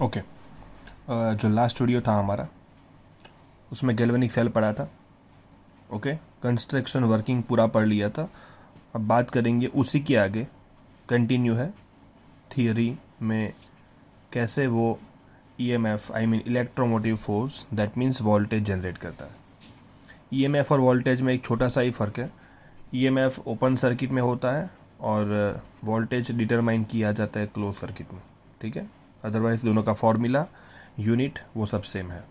Okay. जो last video था हमारा उसमें गैल्वेनिक सेल पढ़ा था। ओके, कंस्ट्रक्शन वर्किंग पूरा पढ़ लिया था। अब बात करेंगे उसी के आगे, कंटिन्यू है थियरी में कैसे वो EMF I mean electromotive force that means voltage generate करता है। ईएमएफ और वोल्टेज में एक छोटा सा ही फ़र्क है। ईएमएफ ओपन सर्किट में होता है और वोल्टेज डिटरमाइन किया जाता है क्लोज सर्किट में, ठीक है। अदरवाइज दोनों का फॉर्मूला, यूनिट वो सब सेम है।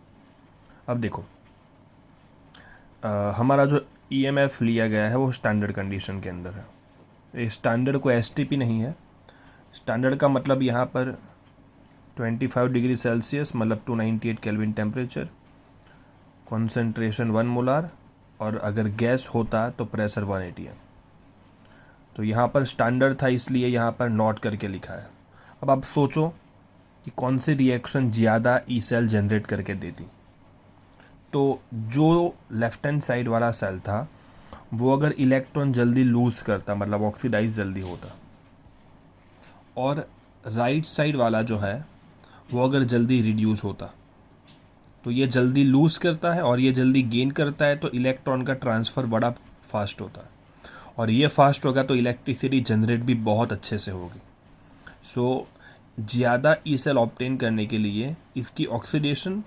अब देखो, हमारा जो ईएमएफ लिया गया है वो स्टैंडर्ड कंडीशन के अंदर है। ये स्टैंडर्ड को एसटीपी नहीं है। स्टैंडर्ड का मतलब यहाँ पर 25 डिग्री सेल्सियस मतलब 298 केल्विन टेम्परेचर, कॉन्सेंट्रेशन 1 मोलार, और अगर गैस होता तो प्रेशर 180 है। तो यहाँ पर स्टैंडर्ड था इसलिए यहाँ पर नोट करके लिखा है। अब आप सोचो कि कौन सी रिएक्शन ज़्यादा ई सेल जनरेट करके देती। तो जो लेफ्ट हैंड साइड वाला सेल था वो अगर इलेक्ट्रॉन जल्दी लूज करता मतलब ऑक्सीडाइज जल्दी होता, और राइट साइड वाला जो है वो अगर जल्दी रिड्यूस होता, तो ये जल्दी लूज करता है और ये जल्दी गेन करता है, तो इलेक्ट्रॉन का ट्रांसफ़र बड़ा फास्ट होता है, और ये फास्ट होगा तो इलेक्ट्रिसिटी जनरेट भी बहुत अच्छे से होगी। सो ज़्यादा ई सेल ऑब्टेन करने के लिए इसकी ऑक्सीडेशन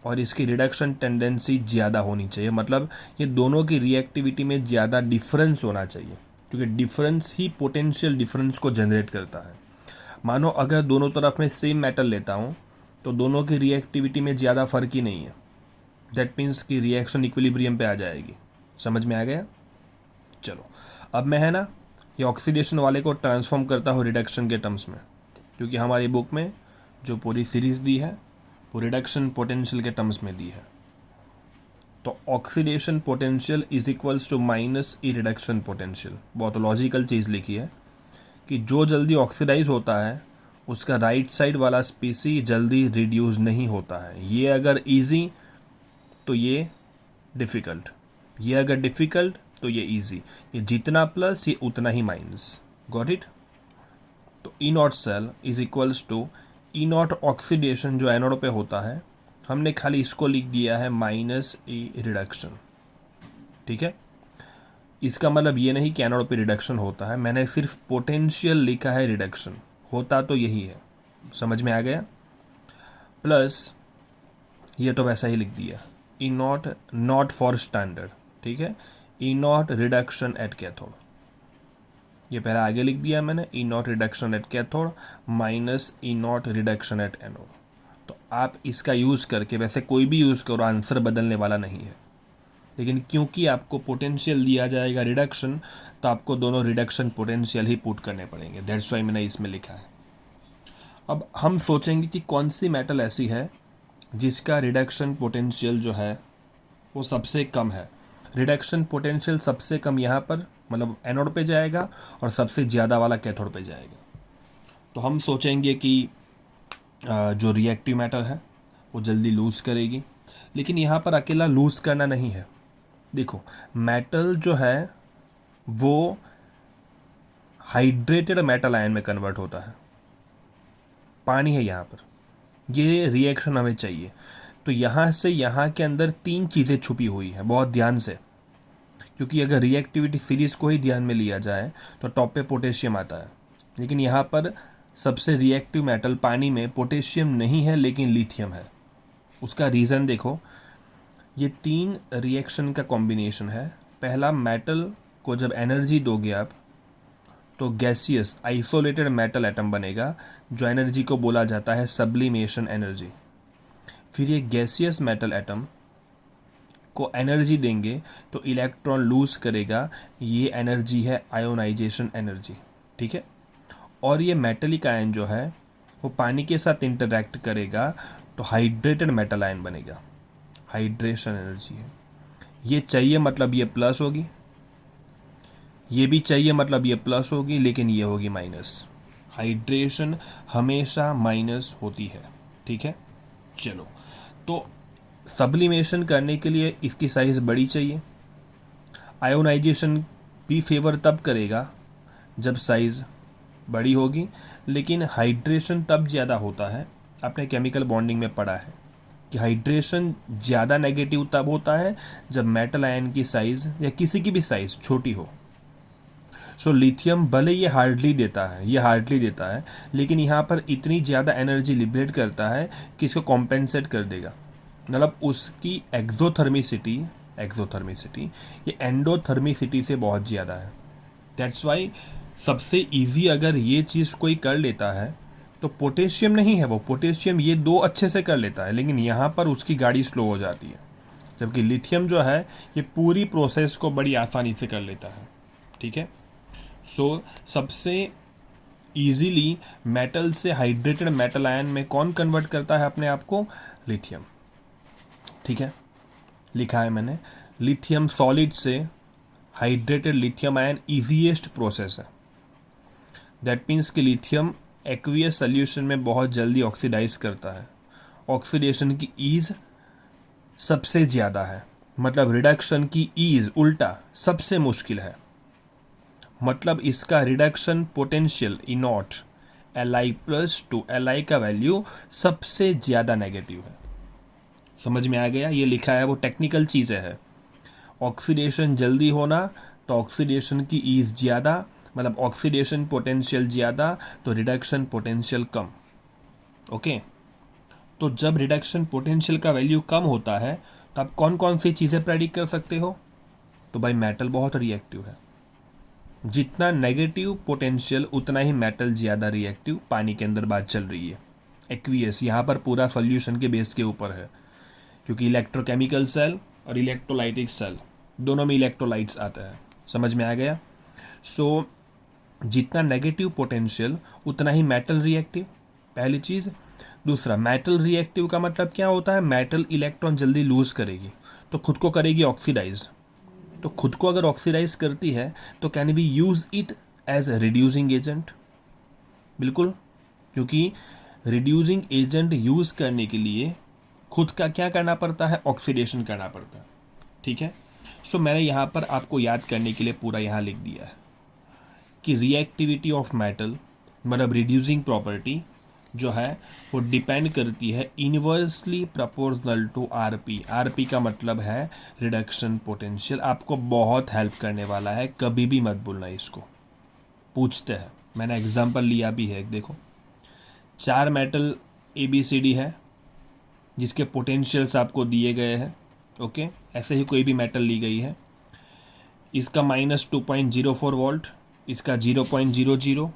और इसकी रिडक्शन टेंडेंसी ज़्यादा होनी चाहिए। मतलब ये दोनों की रिएक्टिविटी में ज़्यादा डिफरेंस होना चाहिए, क्योंकि डिफरेंस ही पोटेंशियल डिफरेंस को जनरेट करता है। मानो अगर दोनों तरफ मैं सेम मेटल लेता हूँ तो दोनों की रिएक्टिविटी में ज़्यादा फ़र्क ही नहीं है। दैट मीन्स कि रिएक्शन इक्विलिब्रियम पे आ जाएगी। समझ में आ गया? चलो, अब मैं है ना ये ऑक्सीडेशन वाले को ट्रांसफॉर्म करता हूँ रिडक्शन के टर्म्स में, क्योंकि हमारी बुक में जो पूरी सीरीज़ दी है वो रिडक्शन पोटेंशियल के टर्म्स में दी है। तो oxidation potential is equals to minus E reduction potential. बहुत लॉजिकल चीज़ लिखी है कि जो जल्दी ऑक्सीडाइज होता है उसका राइट साइड वाला स्पीसी जल्दी रिड्यूस नहीं होता है। ये अगर इजी तो ये डिफ़िकल्ट, ये अगर डिफ़िकल्ट तो ये इजी। ये जितना प्लस ये उतना ही माइनस। Got it? तो E naught cell is equals to E naught oxidation जो एनोड पे होता है, हमने खाली इसको लिख दिया है माइनस ई रिडक्शन, ठीक है। इसका मतलब ये नहीं कि एनोड पे रिडक्शन होता है, मैंने सिर्फ पोटेंशियल लिखा है, रिडक्शन होता तो यही है। समझ में आ गया? प्लस ये तो वैसा ही लिख दिया, E naught naught for standard, ठीक है। E naught reduction at cathode, ये पहले आगे लिख दिया मैंने, E naught reduction at cathode minus E naught reduction at anode. तो आप इसका यूज़ करके, वैसे कोई भी यूज़ करो आंसर बदलने वाला नहीं है, लेकिन क्योंकि आपको पोटेंशियल दिया जाएगा रिडक्शन, तो आपको दोनों रिडक्शन पोटेंशियल ही पुट करने पड़ेंगे। दैट्स वाई मैंने इसमें लिखा है। अब हम सोचेंगे कि कौन सी मेटल ऐसी है जिसका रिडक्शन पोटेंशियल जो है वो सबसे कम है। रिडक्शन पोटेंशियल सबसे कम यहाँ पर मतलब एनोड पे जाएगा और सबसे ज़्यादा वाला कैथोड पे जाएगा। तो हम सोचेंगे कि जो रिएक्टिव मेटल है वो जल्दी लूज़ करेगी, लेकिन यहाँ पर अकेला लूज़ करना नहीं है। देखो, मेटल जो है वो हाइड्रेटेड मेटल आयन में कन्वर्ट होता है। पानी है यहाँ पर, ये रिएक्शन हमें चाहिए। तो यहाँ से यहाँ के अंदर तीन चीज़ें छुपी हुई हैं, बहुत ध्यान से, क्योंकि अगर रिएक्टिविटी सीरीज़ को ही ध्यान में लिया जाए तो टॉप पे पोटेशियम आता है, लेकिन यहाँ पर सबसे रिएक्टिव मेटल पानी में पोटेशियम नहीं है लेकिन लिथियम है। उसका रीज़न देखो, ये तीन रिएक्शन का कॉम्बिनेशन है। पहला, मेटल को जब एनर्जी दोगे आप तो गैसियस आइसोलेटेड मेटल एटम बनेगा, जो एनर्जी को बोला जाता है सब्लिमेशन एनर्जी। फिर ये गैसियस मेटल एटम को एनर्जी देंगे तो इलेक्ट्रॉन लूज करेगा, ये एनर्जी है आयोनाइजेशन एनर्जी, ठीक है। और ये मेटलिक आयन जो है वो पानी के साथ इंटरैक्ट करेगा तो हाइड्रेटेड मेटल आयन बनेगा, हाइड्रेशन एनर्जी है। ये चाहिए मतलब ये प्लस होगी, ये भी चाहिए मतलब ये प्लस होगी, लेकिन ये होगी माइनस। हाइड्रेशन हमेशा माइनस होती है, ठीक है। चलो, तो सब्लिमेशन करने के लिए इसकी साइज़ बड़ी चाहिए। आयोनाइजेशन भी फेवर तब करेगा जब साइज़ बड़ी होगी, लेकिन हाइड्रेशन तब ज़्यादा होता है आपने केमिकल बॉन्डिंग में पढ़ा है कि हाइड्रेशन ज़्यादा नेगेटिव तब होता है जब मेटल आयन की साइज़ या किसी की भी साइज़ छोटी हो। सो लिथियम भले ये हार्डली देता है, लेकिन यहाँ पर इतनी ज़्यादा एनर्जी लिबरेट करता है कि इसको कॉम्पेंसेट कर देगा। मतलब उसकी एक्सोथर्मिसिटी ये एंडोथर्मिसिटी से बहुत ज़्यादा है। दैट्स वाई सबसे इजी अगर ये चीज़ कोई कर लेता है तो पोटेशियम नहीं है, वो पोटेशियम ये दो अच्छे से कर लेता है, लेकिन यहाँ पर उसकी गाड़ी स्लो हो जाती है। जबकि लिथियम जो है ये पूरी प्रोसेस को बड़ी आसानी से कर लेता है। ठीक है, सो सबसे इजीली मेटल से हाइड्रेटेड मेटल आयन में कौन कन्वर्ट करता है अपने आप को? लिथियम। ठीक है, लिखा है मैंने, लिथियम सॉलिड से hydrated lithium ion easiest process है। दैट मीन्स कि लिथियम एक्वियस सोल्यूशन में बहुत जल्दी ऑक्सीडाइज करता है। ऑक्सीडेशन की ईज सबसे ज़्यादा है, मतलब रिडक्शन की ईज उल्टा सबसे मुश्किल है। मतलब इसका रिडक्शन पोटेंशियल इनॉट Li+2 Li का वैल्यू सबसे ज़्यादा नेगेटिव है। समझ में आ गया? ये लिखा है, वो टेक्निकल चीज़ें है। ऑक्सीडेशन जल्दी होना तो ऑक्सीडेशन की ईज ज़्यादा, मतलब ऑक्सीडेशन पोटेंशियल ज़्यादा तो रिडक्शन पोटेंशियल कम। ओके, तो जब रिडक्शन पोटेंशियल का वैल्यू कम होता है तो आप कौन कौन सी चीज़ें प्रेडिक्ट कर सकते हो? तो भाई मेटल बहुत रिएक्टिव है, जितना नेगेटिव पोटेंशियल उतना ही मेटल ज़्यादा रिएक्टिव। पानी के अंदर बात चल रही है, एक्वियस यहाँ पर पूरा सॉल्यूशन के बेस के ऊपर है, क्योंकि इलेक्ट्रोकेमिकल सेल और इलेक्ट्रोलाइटिक सेल दोनों में इलेक्ट्रोलाइट्स आता है। समझ में आ गया? सो जितना नेगेटिव पोटेंशियल उतना ही मेटल रिएक्टिव, पहली चीज़। दूसरा, मेटल रिएक्टिव का मतलब क्या होता है? मेटल इलेक्ट्रॉन जल्दी लूज़ करेगी तो खुद को करेगी ऑक्सीडाइज। तो खुद को अगर ऑक्सीडाइज करती है तो can we use it as reducing agent? बिल्कुल, क्योंकि रिड्यूसिंग एजेंट यूज़ करने के लिए खुद का क्या करना पड़ता है? ऑक्सीडेशन करना पड़ता है। ठीक है, सो मैंने यहाँ पर आपको याद करने के लिए पूरा यहाँ लिख दिया है कि रिएक्टिविटी ऑफ मेटल, मतलब रिड्यूसिंग प्रॉपर्टी जो है वो डिपेंड करती है inversely proportional to RP. RP का मतलब है रिडक्शन पोटेंशियल। आपको बहुत हेल्प करने वाला है, कभी भी मत भूलना इसको। पूछते हैं, मैंने एग्जांपल लिया भी है, देखो 4 मेटल ABCD है जिसके पोटेंशियल्स आपको दिए गए हैं। ओके, ऐसे ही कोई भी मेटल ली गई है, इसका -2.04 वोल्ट, इसका 0.00,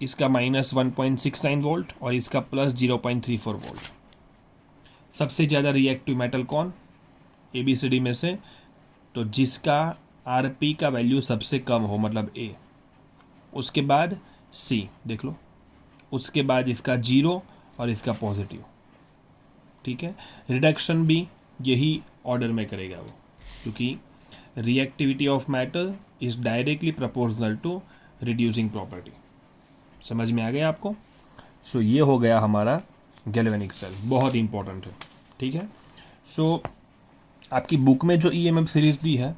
इसका -1.69 वोल्ट और इसका +0.34 वोल्ट। सबसे ज़्यादा रिएक्टिव मेटल कौन? ABCD में से तो जिसका RP का वैल्यू सबसे कम हो, मतलब A। उसके बाद C, देख लो, उसके बाद इसका 0 और इसका पॉजिटिव। ठीक है, रिडक्शन भी यही ऑर्डर में करेगा वो, क्योंकि reactivity of metal is directly proportional to reducing property. समझ में आ गया आपको? सो ये हो गया हमारा गैल्वेनिक सेल, बहुत इंपॉर्टेंट है। ठीक है, सो आपकी बुक में जो EMF सीरीज दी है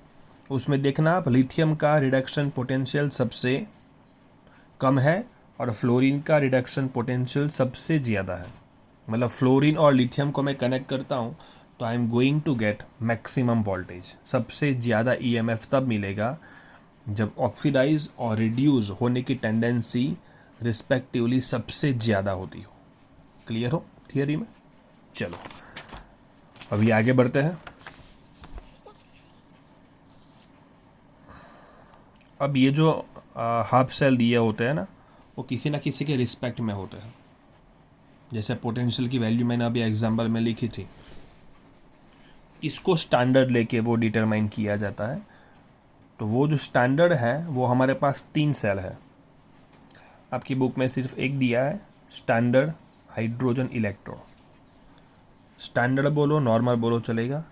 उसमें देखना आप, लिथियम का रिडक्शन पोटेंशियल सबसे कम है और फ्लोरीन का रिडक्शन पोटेंशियल सबसे ज़्यादा है। मतलब फ्लोरीन और लिथियम को मैं कनेक्ट करता हूँ तो I am going to get maximum voltage. सबसे ज़्यादा EMF तब मिलेगा जब ऑक्सीडाइज और रिड्यूस होने की टेंडेंसी रिस्पेक्टिवली सबसे ज़्यादा होती हो। क्लियर हो थियरी में? चलो अभी आगे बढ़ते हैं। अब ये जो हाफ सेल दिए होते हैं ना, वो किसी ना किसी के रिस्पेक्ट में होते हैं। जैसे पोटेंशियल की वैल्यू मैंने अभी एग्जांपल में लिखी थी, इसको स्टैंडर्ड लेके वो डिटरमाइन किया जाता है। तो वो जो स्टैंडर्ड है वो हमारे पास 3 सेल है। आपकी बुक में सिर्फ एक दिया है, स्टैंडर्ड हाइड्रोजन इलेक्ट्रो। स्टैंडर्ड बोलो, नॉर्मल बोलो चलेगा।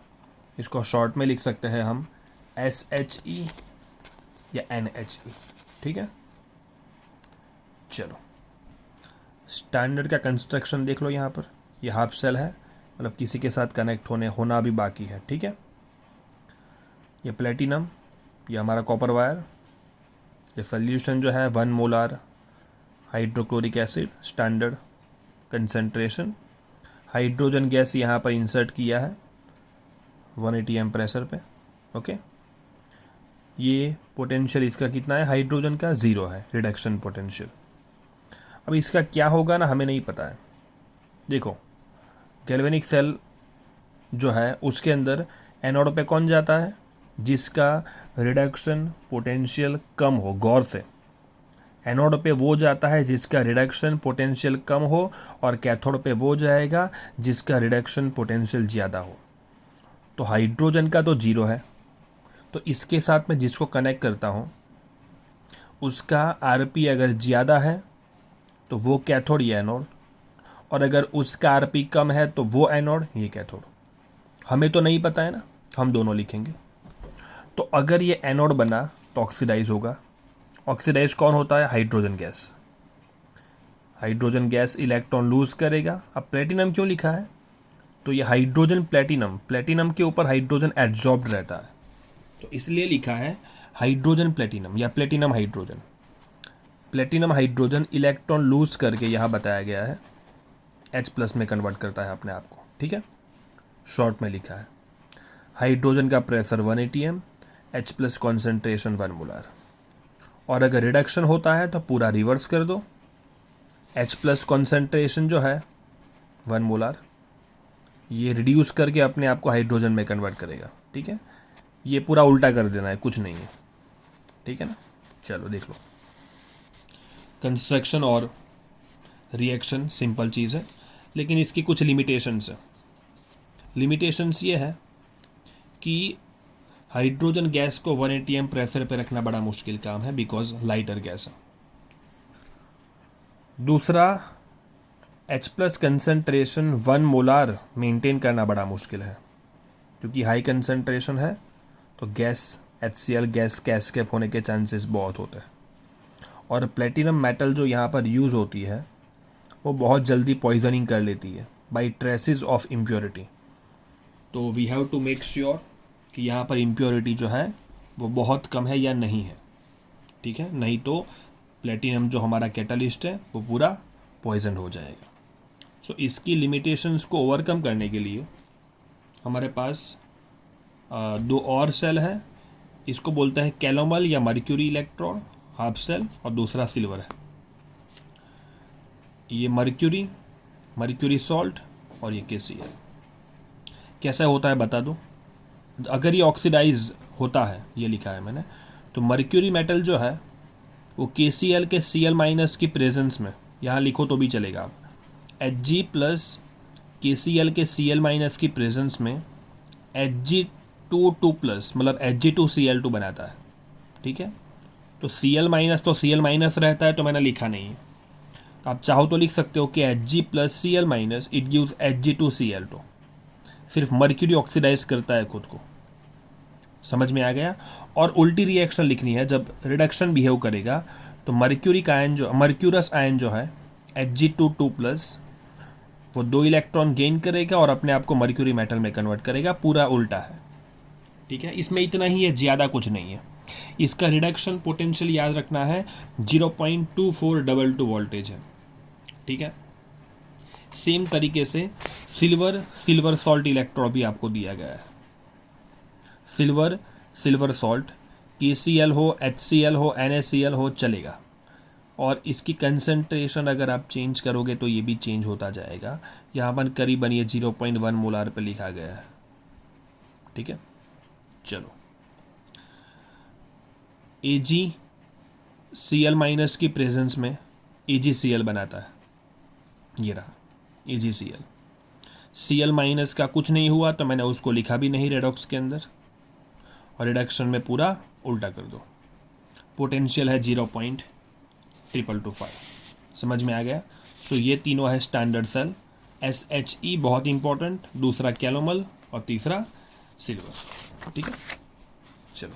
इसको शॉर्ट में लिख सकते हैं हम SHE या NHE। ठीक है, चलो स्टैंडर्ड का कंस्ट्रक्शन देख लो। यहाँ पर ये हाफ सेल है, मतलब किसी के साथ कनेक्ट होना भी बाकी है। ठीक है, ये प्लेटिनम, ये हमारा कॉपर वायर, ये सोल्यूशन जो है 1 molar hydrochloric acid, standard concentration, hydrogen gas यहाँ पर इंसर्ट किया है 180 एम प्रेशर पे। ओके, ये पोटेंशियल इसका कितना है हाइड्रोजन का, 0 है रिडक्शन पोटेंशियल। अब इसका क्या होगा ना, हमें नहीं पता है। देखो गैल्वेनिक सेल जो है उसके अंदर एनोड पे कौन जाता है, जिसका रिडक्शन पोटेंशियल कम हो। गौर से, एनोड पे वो जाता है जिसका रिडक्शन पोटेंशियल कम हो, और कैथोड पे वो जाएगा जिसका रिडक्शन पोटेंशियल ज़्यादा हो। तो हाइड्रोजन का तो 0 है, तो इसके साथ मैं जिसको कनेक्ट करता हूँ उसका आरपी अगर ज़्यादा है तो वो कैथोड या एनोड, और अगर उसका आरपी कम है तो वो एनोड ये कैथोड। हमें तो नहीं पता है ना, हम दोनों लिखेंगे। तो अगर ये एनोड बना तो ऑक्सीडाइज होगा। ऑक्सीडाइज कौन होता है, hydrogen gas. Hydrogen gas electron lose करेगा। अब प्लेटिनम क्यों लिखा है, तो ये हाइड्रोजन प्लेटिनम, प्लेटिनम के ऊपर हाइड्रोजन एड्जॉर्ब्ड रहता है, तो इसलिए लिखा है हाइड्रोजन प्लेटिनम या platinum hydrogen. Platinum hydrogen electron lose करके यहाँ बताया गया है H+ में कन्वर्ट करता है अपने आप को। ठीक है, शॉर्ट में लिखा है हाइड्रोजन का pressure 180 M, H+ concentration 1 molar. और अगर रिडक्शन होता है तो पूरा रिवर्स कर दो, H+ कॉन्सेंट्रेशन जो है 1 मोलार, ये रिड्यूस करके अपने आप को हाइड्रोजन में कन्वर्ट करेगा। ठीक है, ये पूरा उल्टा कर देना है, कुछ नहीं है। ठीक है ना, चलो देख लो। कंस्ट्रक्शन और रिएक्शन सिंपल चीज़ है, लेकिन इसकी कुछ लिमिटेशंस है। लिमिटेशंस ये है कि हाइड्रोजन गैस को 180 एम प्रेशर पे रखना बड़ा मुश्किल काम है, बिकॉज लाइटर गैस है। दूसरा, H+ कंसंट्रेशन 1 मोलार मेंटेन करना बड़ा मुश्किल है, क्योंकि हाई कंसंट्रेशन है तो गैस HCl गैस का एस्केप होने के चांसेस बहुत होते हैं। और प्लेटिनम मेटल जो यहाँ पर यूज़ होती है वो बहुत जल्दी पॉइजनिंग कर लेती है बाय ट्रेसेस ऑफ इम्प्योरिटी। तो we have to make sure कि यहाँ पर इम्प्योरिटी जो है वो बहुत कम है या नहीं है। ठीक है, नहीं तो प्लेटिनम जो हमारा कैटलिस्ट है वो पूरा पॉइजन हो जाएगा। सो इसकी लिमिटेशंस को ओवरकम करने के लिए हमारे पास 2 और सेल है। इसको बोलता है कैलोमल या मर्क्यूरी इलेक्ट्रोड हाफ सेल, और दूसरा सिल्वर है। ये मर्क्यूरी सॉल्ट और ये KCl। कैसा होता है बता दो। अगर ये ऑक्सीडाइज होता है, ये लिखा है मैंने, तो मर्क्यूरी मेटल जो है वो KCl के Cl- की प्रेजेंस में, यहाँ लिखो तो भी चलेगा आप, Hg+ KCl के Cl- की प्रेजेंस में Hg2+ मतलब Hg2Cl2 बनाता है। ठीक है, तो Cl- तो Cl- रहता है, तो मैंने लिखा नहीं है। आप चाहो तो लिख सकते हो कि Hg+ Cl- it gives Hg2Cl2। सिर्फ मर्क्यूरी ऑक्सीडाइज करता है खुद को। समझ में आ गया। और उल्टी रिएक्शन लिखनी है, जब रिडक्शन बिहेव करेगा तो मर्क्यूरस आयन जो है Hg2+ वो 2 इलेक्ट्रॉन गेन करेगा और अपने आप को मर्क्यूरी मेटल में कन्वर्ट करेगा। पूरा उल्टा है। ठीक है, इसमें इतना ही है, ज़्यादा कुछ नहीं है। इसका रिडक्शन पोटेंशियल याद रखना है 0.2422 वोल्टेज है। ठीक है, सेम तरीके से सिल्वर सॉल्ट इलेक्ट्रोड भी आपको दिया गया है। सिल्वर सॉल्ट KCl हो, HCl हो, NaCl हो, चलेगा। और इसकी कंसंट्रेशन अगर आप चेंज करोगे तो ये भी चेंज होता जाएगा। यहाँ पर करीबन ये 0.1 मोलार पे लिखा गया है। ठीक है, चलो। AgCl- की प्रेजेंस में AgCl बनाता है, ये रहा AgCl। Cl- का कुछ नहीं हुआ तो मैंने उसको लिखा भी नहीं रेडॉक्स के अंदर, और रिडक्शन में पूरा उल्टा कर दो। पोटेंशियल है 0.2225। समझ में आ गया। सो ये तीनों है स्टैंडर्ड सेल। SHE बहुत इंपॉर्टेंट, दूसरा कैलोमल और तीसरा सिल्वर। ठीक है, चलो।